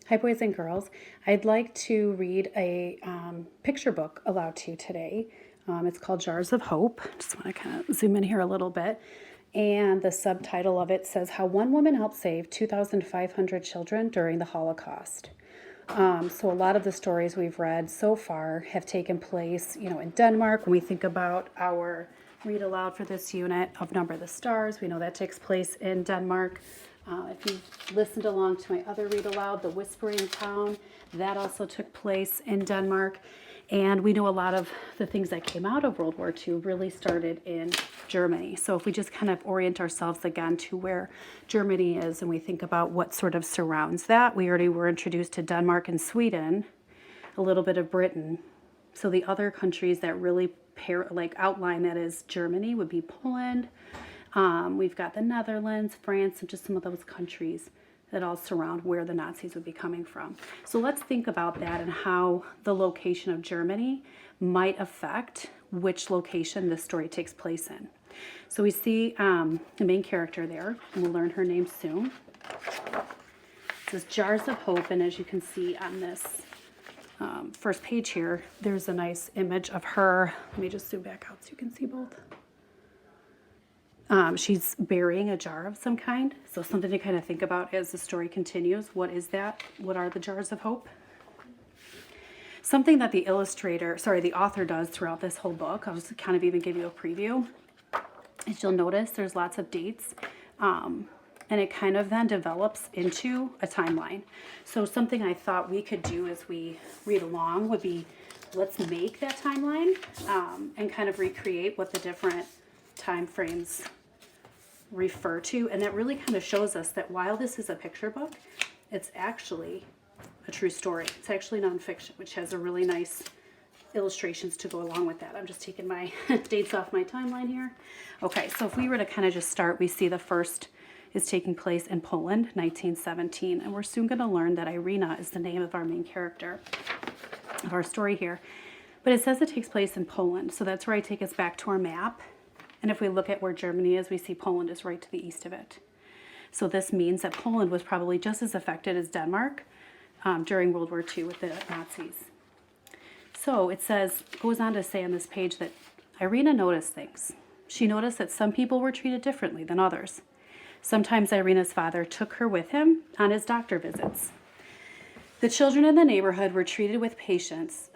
Hi, boys and girls. I'd like to read a picture book aloud to you today. It's called Jars of Hope. Just want to kind of zoom in here a little bit. And the subtitle of it says, How One Woman Helped Save 2,500 Children During the Holocaust. So a lot of the stories we've read so far have taken place, in Denmark. When we think about our read aloud for this unit of Number the Stars, we know that takes place in Denmark. If you've listened along to my other read aloud, The Whispering Town, that also took place in Denmark. And we know a lot of the things that came out of World War II really started in Germany. So if we just kind of orient ourselves again to where Germany is and we think about what sort of surrounds that, we already were introduced to Denmark and Sweden, a little bit of Britain. So the other countries that really outline that as Germany would be Poland. We've got the Netherlands, France, and just some of those countries that all surround where the Nazis would be coming from. So let's think about that and how the location of Germany might affect which location this story takes place in. So we see the main character there, and we'll learn her name soon. It says Jars of Hope, and as you can see on this first page here, there's a nice image of her. Let me just zoom back out so you can see both. She's burying a jar of some kind. So something to kind of think about as the story continues. What is that? What are the jars of hope? Something that the author does throughout this whole book, I'll just kind of even give you a preview, is you'll notice there's lots of dates. And it kind of then develops into a timeline. So something I thought we could do as we read along would be, let's make that timeline and kind of recreate what the different time frames refer to, and that really kind of shows us that while this is a picture book, it's actually a true story. It's actually nonfiction, which has a really nice illustrations to go along with that. I'm just taking my dates off my timeline here. Okay, so if we were to kind of just start, we see the first is taking place in Poland, 1917, and we're soon going to learn that Irina is the name of our main character of our story here. But it says it takes place in Poland, so that's where I take us back to our map. And if we look at where Germany is, we see Poland is right to the east of it. So this means that Poland was probably just as affected as Denmark during World War II with the Nazis. So it goes on to say on this page that Irina noticed things. She noticed that some people were treated differently than others. Sometimes Irina's father took her with him on his doctor visits. The children in the neighborhood were treated with patience.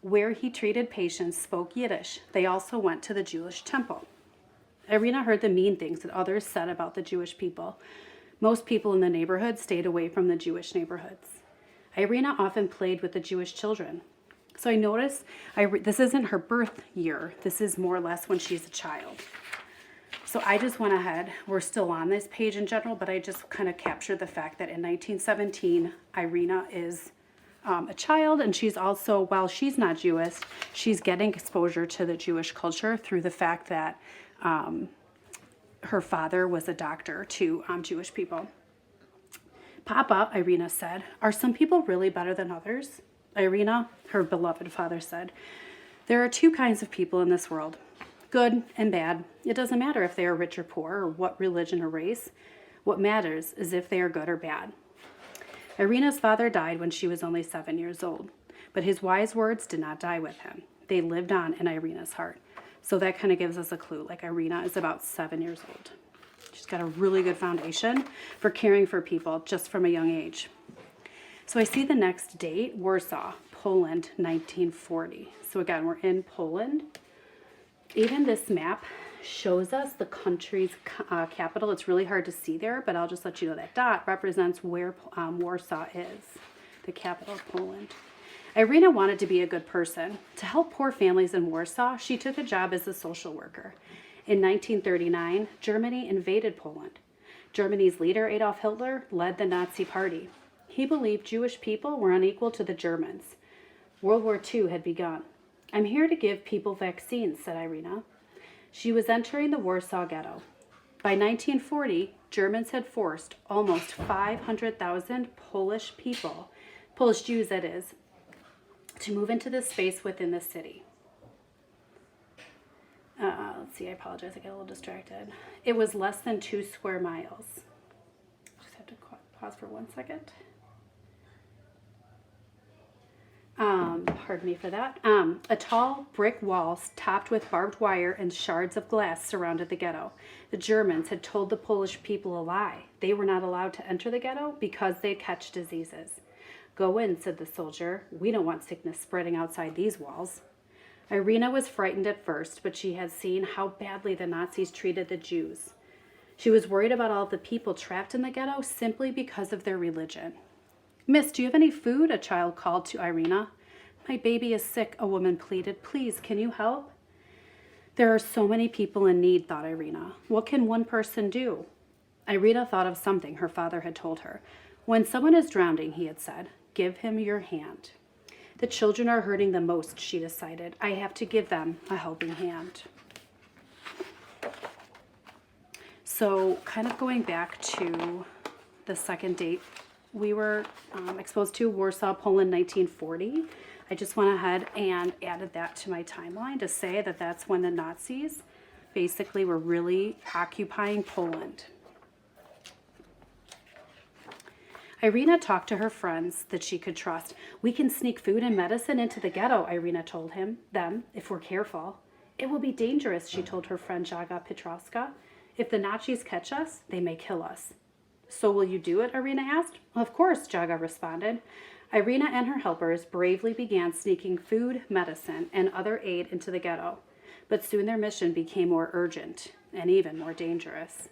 Where he treated patients spoke Yiddish. They also went to the Jewish temple. Irina heard the mean things that others said about the Jewish people. Most people in the neighborhood stayed away from the Jewish neighborhoods. Irina often played with the Jewish children. So I noticed, this isn't her birth year. This is more or less when she's a child. So I just went ahead. We're still on this page in general, but I just kind of captured the fact that in 1917, Irina is a child, and she's also, while she's not Jewish, she's getting exposure to the Jewish culture through the fact that her father was a doctor to Jewish people. Papa, Irina said, are some people really better than others? Irina, her beloved father, said, there are two kinds of people in this world, good and bad. It doesn't matter if they are rich or poor or what religion or race. What matters is if they are good or bad. Irina's father died when she was only 7 years old, but his wise words did not die with him. They lived on in Irina's heart. So that kind of gives us a clue. Like Irina is about 7 years old. She's got a really good foundation for caring for people just from a young age. So I see the next date, Warsaw, Poland, 1940. So again, we're in Poland. Even this map shows us the country's capital. It's really hard to see there, but I'll just let you know that dot represents where Warsaw is, the capital of Poland. Irina wanted to be a good person. To help poor families in Warsaw, she took a job as a social worker. In 1939, Germany invaded Poland. Germany's leader, Adolf Hitler, led the Nazi Party. He believed Jewish people were unequal to the Germans. World War II had begun. I'm here to give people vaccines, said Irina. She was entering the Warsaw Ghetto. By 1940, Germans had forced almost 500,000 Polish people, Polish Jews that is, to move into the space within the city. Let's see, I apologize, I got a little distracted. It was less than 2 square miles. Just have to pause for 1 second. Pardon me for that. A tall brick wall topped with barbed wire and shards of glass surrounded the ghetto. The Germans had told the Polish people a lie. They were not allowed to enter the ghetto because they'd catch diseases. Go in, said the soldier. We don't want sickness spreading outside these walls. Irina was frightened at first, but she had seen how badly the Nazis treated the Jews. She was worried about all the people trapped in the ghetto simply because of their religion. Miss, do you have any food? A child called to Irina. My baby is sick, a woman pleaded. Please, can you help? There are so many people in need, thought Irina. What can one person do? Irina thought of something her father had told her. When someone is drowning, he had said, give him your hand. The children are hurting the most, she decided. I have to give them a helping hand. So kind of going back to the second date we were exposed to, Warsaw, Poland, 1940. I just went ahead and added that to my timeline to say that that's when the Nazis basically were really occupying Poland. Irina talked to her friends that she could trust. We can sneak food and medicine into the ghetto, Irina told them, if we're careful. It will be dangerous, she told her friend Jaga Petrovska. If the Nazis catch us, they may kill us. So will you do it, Irina asked. Of course, Jaga responded. Irina and her helpers bravely began sneaking food, medicine, and other aid into the ghetto. But soon their mission became more urgent and even more dangerous.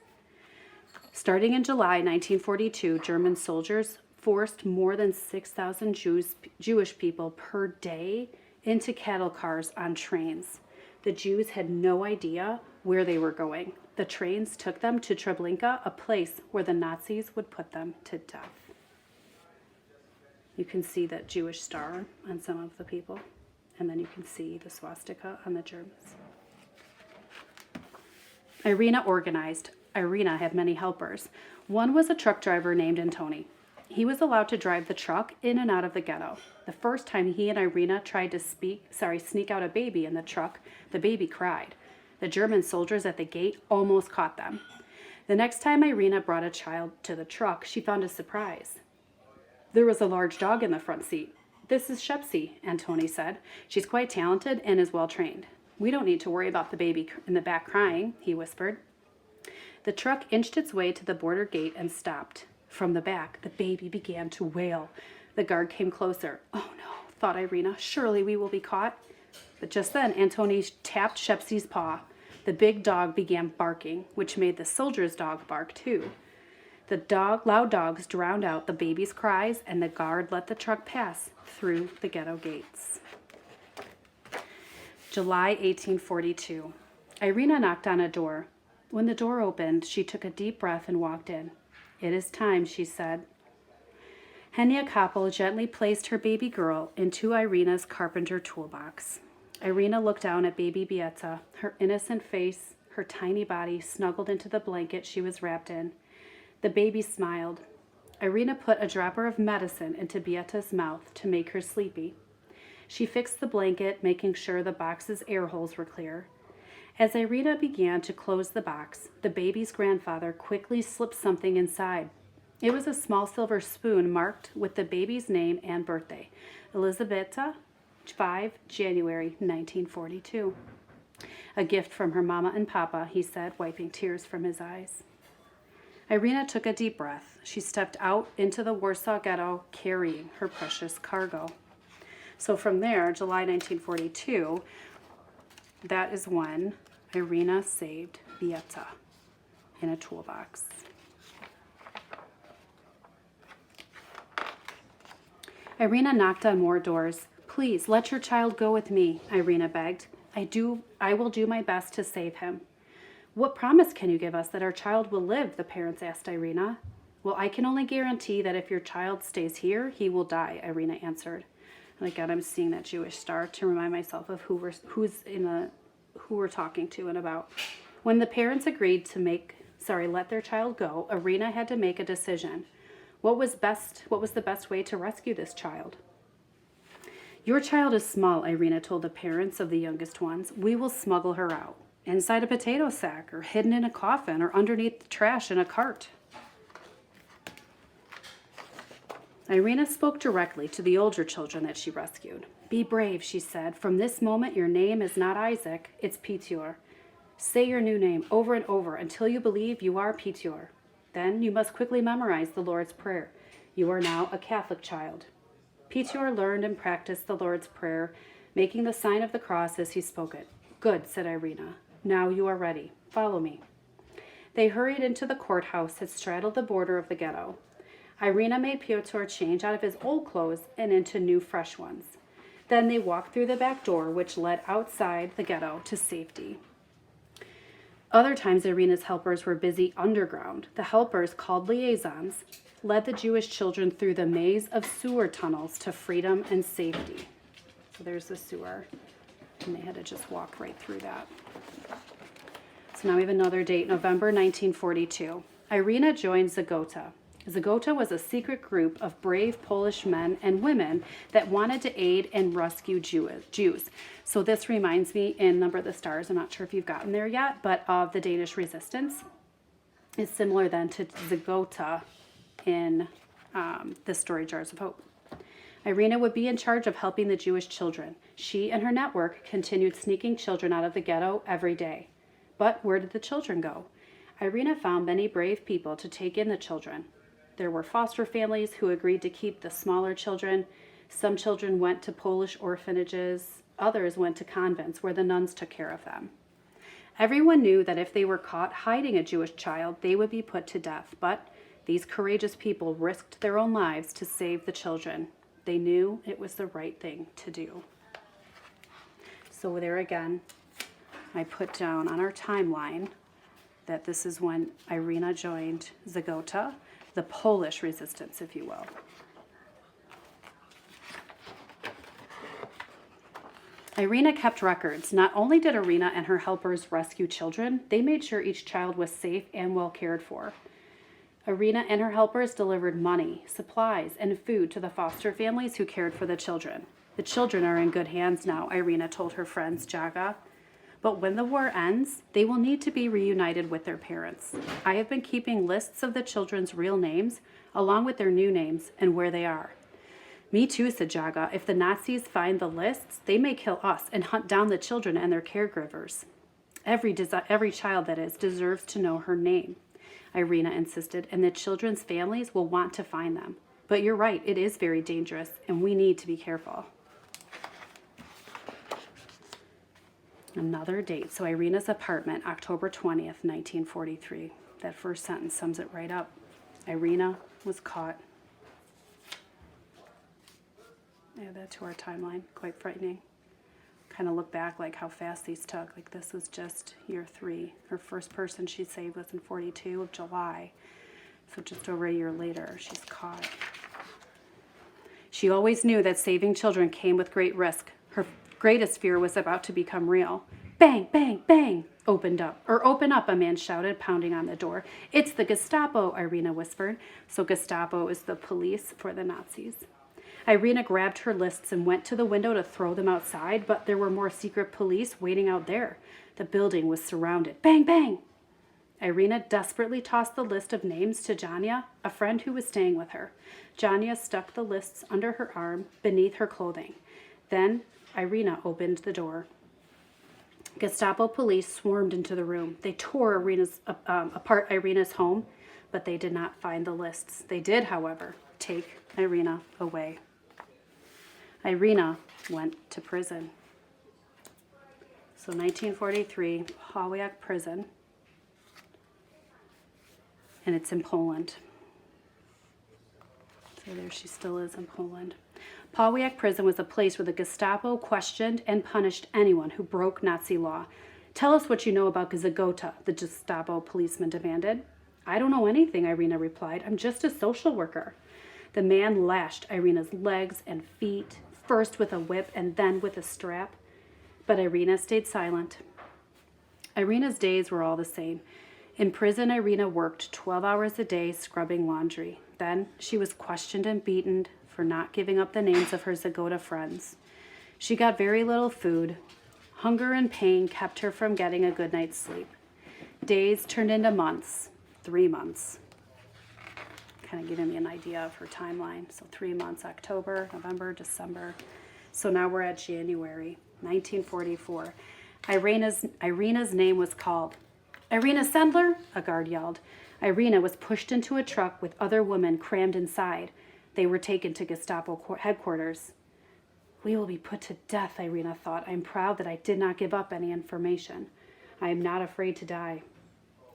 Starting in July 1942, German soldiers forced more than 6,000 Jewish people per day into cattle cars on trains. The Jews had no idea where they were going. The trains took them to Treblinka, a place where the Nazis would put them to death. You can see that Jewish star on some of the people, and then you can see the swastika on the Germans. Irina organized. Irina had many helpers. One was a truck driver named Antoni. He was allowed to drive the truck in and out of the ghetto. The first time he and Irina tried to sneak out a baby in the truck, the baby cried. The German soldiers at the gate almost caught them. The next time Irina brought a child to the truck, she found a surprise. There was a large dog in the front seat. This is Shepsy, Antoni said. She's quite talented and is well trained. We don't need to worry about the baby in the back crying, he whispered. The truck inched its way to the border gate and stopped. From the back, the baby began to wail. The guard came closer. Oh no, thought Irina, surely we will be caught. But just then, Antoni tapped Shepsy's paw. The big dog began barking, which made the soldier's dog bark too. The loud dogs drowned out the baby's cries, and the guard let the truck pass through the ghetto gates. July 1842. Irina knocked on a door. When the door opened, she took a deep breath and walked in. It is time, she said. Henia Koppel gently placed her baby girl into Irina's carpenter toolbox. Irina looked down at baby Beata, her innocent face, her tiny body snuggled into the blanket she was wrapped in. The baby smiled. Irina put a dropper of medicine into Beata's mouth to make her sleepy. She fixed the blanket, making sure the box's air holes were clear. As Irina began to close the box, the baby's grandfather quickly slipped something inside. It was a small silver spoon marked with the baby's name and birthday, Elisabetta, 5 January 1942. A gift from her mama and papa, he said, wiping tears from his eyes. Irina took a deep breath. She stepped out into the Warsaw Ghetto carrying her precious cargo. So from there, July 1942, that is when Irina saved Beata in a toolbox. Irina knocked on more doors. Please, let your child go with me, Irina begged. I will do my best to save him. What promise can you give us that our child will live? The parents asked Irina. Well, I can only guarantee that if your child stays here, he will die, Irina answered. And again, I'm seeing that Jewish star to remind myself of who we're talking to and about. When the parents agreed to let their child go, Irina had to make a decision. What was the best way to rescue this child? Your child is small, Irina told the parents of the youngest ones. We will smuggle her out, inside a potato sack, or hidden in a coffin, or underneath the trash in a cart. Irina spoke directly to the older children that she rescued. Be brave, she said. From this moment, your name is not Isaac, it's Petior. Say your new name over and over until you believe you are Petior. Then you must quickly memorize the Lord's Prayer. You are now a Catholic child. Petior learned and practiced the Lord's Prayer, making the sign of the cross as he spoke it. Good, said Irina. Now you are ready. Follow me. They hurried into the courthouse that straddled the border of the ghetto. Irina made Piotr change out of his old clothes and into new, fresh ones. Then they walked through the back door, which led outside the ghetto to safety. Other times, Irina's helpers were busy underground. The helpers, called liaisons, led the Jewish children through the maze of sewer tunnels to freedom and safety. So there's the sewer, and they had to just walk right through that. So now we have another date, November 1942. Irina joined Zagota. Zagota was a secret group of brave Polish men and women that wanted to aid and rescue Jews. So this reminds me in Number of the Stars, I'm not sure if you've gotten there yet, but of the Danish resistance. It's similar then to Zagota in the story Jars of Hope. Irina would be in charge of helping the Jewish children. She and her network continued sneaking children out of the ghetto every day. But where did the children go? Irina found many brave people to take in the children. There were foster families who agreed to keep the smaller children. Some children went to Polish orphanages. Others went to convents where the nuns took care of them. Everyone knew that if they were caught hiding a Jewish child, they would be put to death. But these courageous people risked their own lives to save the children. They knew it was the right thing to do. So there again, I put down on our timeline that this is when Irina joined Zagota, the Polish resistance, if you will. Irina kept records. Not only did Irina and her helpers rescue children, they made sure each child was safe and well cared for. Irina and her helpers delivered money, supplies, and food to the foster families who cared for the children. The children are in good hands now, Irina told her friends Jaga. But when the war ends, they will need to be reunited with their parents. I have been keeping lists of the children's real names, along with their new names and where they are. Me too, said Jaga. If the Nazis find the lists, they may kill us and hunt down the children and their caregivers. Every child, that is, deserves to know her name, Irina insisted, and the children's families will want to find them. But you're right, it is very dangerous, and we need to be careful. Another date. So Irina's apartment, October 20th, 1943. That first sentence sums it right up. Irina was caught. Add that to our timeline. Quite frightening. Kind of look back like how fast these took. Like this was just year 3. Her first person she saved was in 42 of July. So just over a year later, she's caught. She always knew that saving children came with great risk. Her greatest fear was about to become real. Bang, bang, bang! Open up, a man shouted, pounding on the door. It's the Gestapo, Irina whispered. So Gestapo is the police for the Nazis. Irina grabbed her lists and went to the window to throw them outside, but there were more secret police waiting out there. The building was surrounded. Bang, bang! Irina desperately tossed the list of names to Janya, a friend who was staying with her. Janya stuck the lists under her arm, beneath her clothing. Then Irina opened the door. Gestapo police swarmed into the room. They tore apart Irina's home, but they did not find the lists. They did, however, take Irina away. Irina went to prison. So 1943, Pawiak prison, and it's in Poland. So there she still is in Poland. Pawiak prison was a place where the Gestapo questioned and punished anyone who broke Nazi law. Tell us what you know about Zagota, the Gestapo policeman demanded. I don't know anything, Irina replied. I'm just a social worker. The man lashed Irina's legs and feet, first with a whip and then with a strap. But Irina stayed silent. Irina's days were all the same. In prison, Irina worked 12 hours a day scrubbing laundry. Then she was questioned and beaten for not giving up the names of her Zagota friends. She got very little food. Hunger and pain kept her from getting a good night's sleep. Days turned into months, 3 months. kind of giving me an idea of her timeline. So 3 months, October, November, December. So now we're at January 1944. Irina's name was called. Irina Sendler, a guard yelled. Irina was pushed into a truck with other women crammed inside. They were taken to Gestapo headquarters. We will be put to death, Irina thought. I'm proud that I did not give up any information. I am not afraid to die.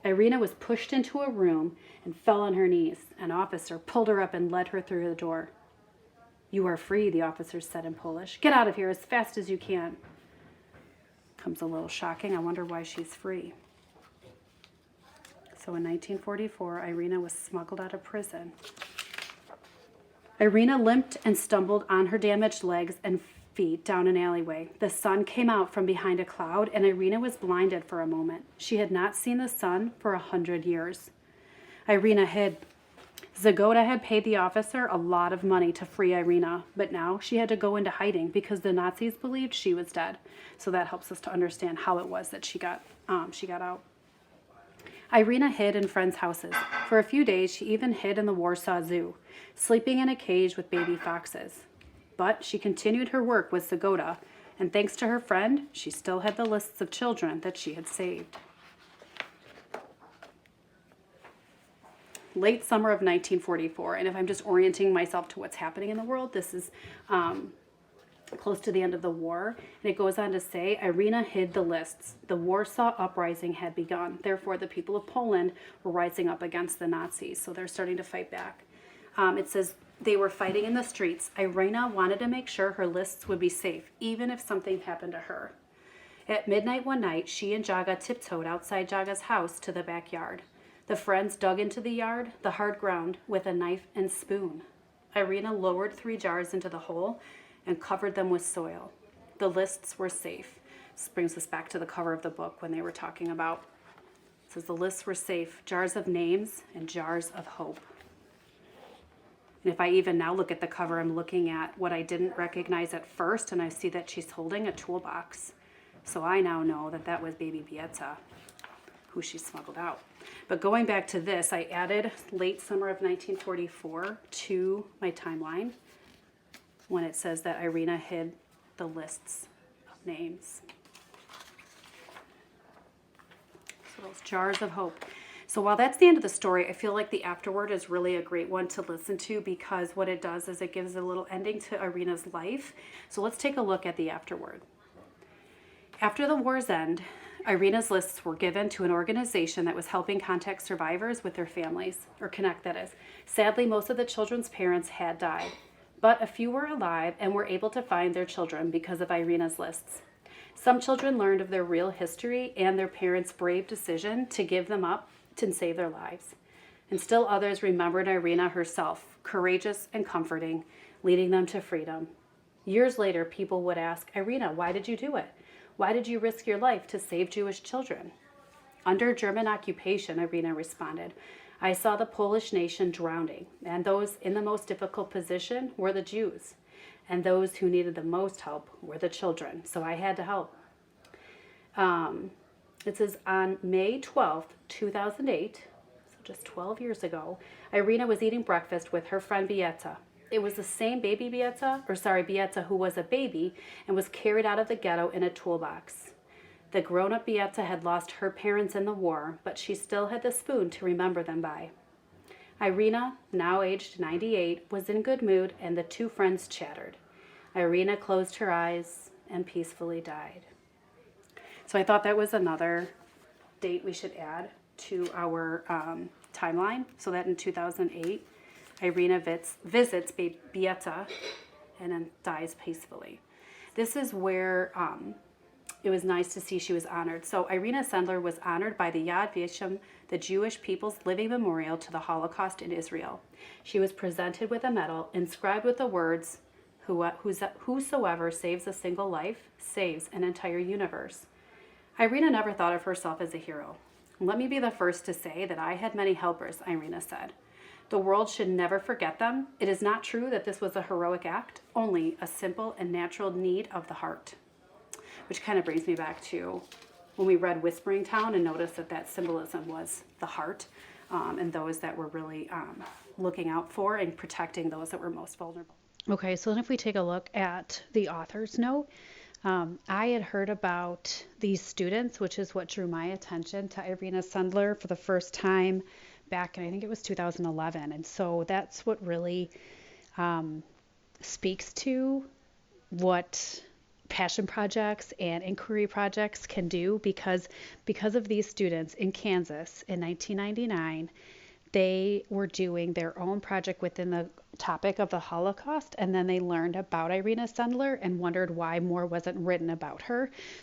Irina was pushed into a room and fell on her knees. An officer pulled her up and led her through the door. You are free, the officer said in Polish. Get out of here as fast as you can. Comes a little shocking. I wonder why she's free. So in 1944, Irina was smuggled out of prison. Irina limped and stumbled on her damaged legs and feet down an alleyway. The sun came out from behind a cloud, and Irina was blinded for a moment. She had not seen the sun for 100 years. Irina hid. Zagota had paid the officer a lot of money to free Irina, but now she had to go into hiding because the Nazis believed she was dead. So that helps us to understand how it was that she got out. Irina hid in friends' houses. For a few days, she even hid in the Warsaw Zoo, sleeping in a cage with baby foxes. But she continued her work with Zagota, and thanks to her friend, she still had the lists of children that she had saved. Late summer of 1944, and if I'm just orienting myself to what's happening in the world, this is close to the end of the war, and it goes on to say, Irina hid the lists. The Warsaw Uprising had begun. Therefore, the people of Poland were rising up against the Nazis, so they're starting to fight back. It says they were fighting in the streets. Irina wanted to make sure her lists would be safe, even if something happened to her. At midnight one night, she and Jaga tiptoed outside Jaga's house to the backyard. The friends dug into the yard, the hard ground, with a knife and spoon. Irina lowered 3 jars into the hole and covered them with soil. The lists were safe. This brings us back to the cover of the book when they were talking about, it says the lists were safe, jars of names and jars of hope. And if I even now look at the cover, I'm looking at what I didn't recognize at first, and I see that she's holding a toolbox. So I now know that that was baby Bieta, who she smuggled out. But going back to this, I added late summer of 1944 to my timeline when it says that Irina hid the lists of names. So those jars of hope. So while that's the end of the story, I feel like the afterword is really a great one to listen to because what it does is it gives a little ending to Irina's life. So let's take a look at the afterword. After the war's end, Irina's lists were given to an organization that was helping contact survivors with their families, or connect, that is. Sadly, most of the children's parents had died, but a few were alive and were able to find their children because of Irina's lists. Some children learned of their real history and their parents' brave decision to give them up and save their lives. And still others remembered Irina herself, courageous and comforting, leading them to freedom. Years later, people would ask, Irina, why did you do it? Why did you risk your life to save Jewish children? Under German occupation, Irina responded, I saw the Polish nation drowning, and those in the most difficult position were the Jews, and those who needed the most help were the children, so I had to help. It says on May 12th, 2008, so just 12 years ago, Irina was eating breakfast with her friend Bieta. It was the same Bieta who was a baby and was carried out of the ghetto in a toolbox. The grown-up Bieta had lost her parents in the war, but she still had the spoon to remember them by. Irina, now aged 98, was in good mood and the two friends chattered. Irina closed her eyes and peacefully died. So I thought that was another date we should add to our timeline, so that in 2008, Irina visits Bieta and then dies peacefully. This is where it was nice to see she was honored. So Irina Sendler was honored by the Yad Vashem, the Jewish people's living memorial to the Holocaust in Israel. She was presented with a medal inscribed with the words, whosoever saves a single life saves an entire universe. Irina never thought of herself as a hero. Let me be the first to say that I had many helpers, Irina said. The world should never forget them. It is not true that this was a heroic act, only a simple and natural need of the heart. Which kind of brings me back to when we read Whispering Town and noticed that that symbolism was the heart. and those that were really looking out for and protecting those that were most vulnerable. Okay, so then if we take a look at the author's note, I had heard about these students, which is what drew my attention to Irena Sendler for the first time back in, I think it was 2011. And so that's what really speaks to what passion projects and inquiry projects can do, because of these students in Kansas in 1999, they were doing their own project within the topic of the Holocaust, and then they learned about Irena Sendler and wondered why more wasn't written about her.